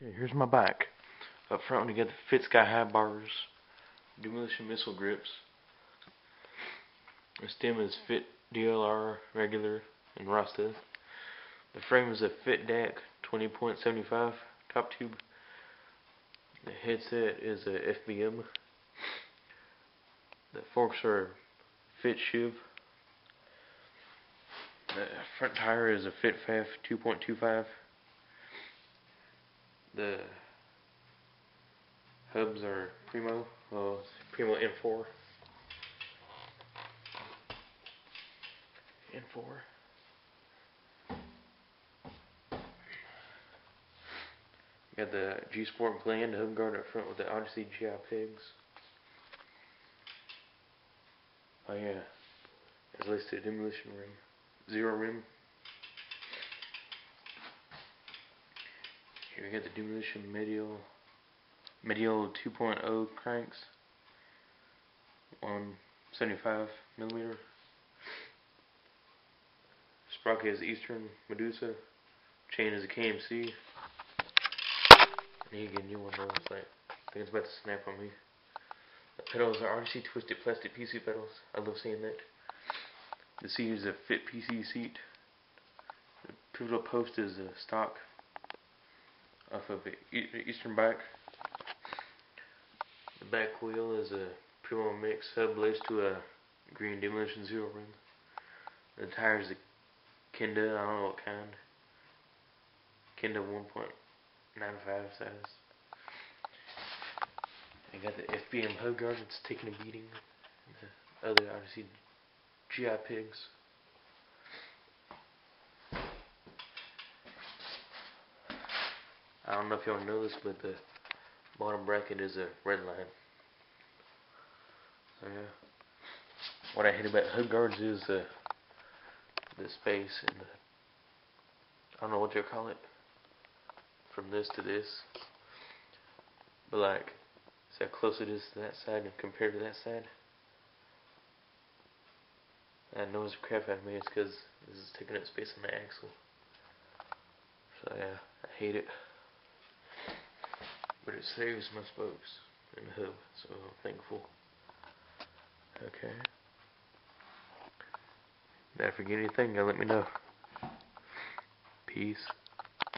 Okay, here's my bike. Up front we got the Fit Sky High bars, demolition missile grips. The stem is Fit DLR regular and Rasta. The frame is a Fit DAC 20.75 top tube. The headset is a FBM. The forks are Fit Shiv. The front tire is a Fit Pfaff 2.25. The hubs are Primo N4. Got the G Sport Blend hub guard up front with the Odyssey GI pegs. Oh yeah, it's listed demolition rim, 0 rim. Here we got the demolition medial 2.0 cranks, 175mm. Sprocket is Eastern Medusa. Chain is a KMC. I need to get a new one though. I think it's about to snap on me. The pedals are RC twisted plastic PC pedals. I love seeing that. The seat is a Fit PC seat. The pivotal post is a stock off of Eastern bike. The back wheel is a Primo Mix hub laced to a green demolition 0 rim. The tire is a Kenda, I don't know what kind. Kenda 1.95 size. I got the FBM hub guard, it's taking a beating. The other obviously GI pegs. I don't know if y'all know this, but the bottom bracket is a red line. So yeah. What I hate about hub guards is the space and the, I don't know what you'll call it, from this to this. But like, see how close it is to that side and compared to that side? That annoys the crap out of me. It's because this is taking up space on the axle. So yeah, I hate it. But it saves my spokes and the hub, so I'm thankful. Okay. Did I forget anything? Let me know. Peace.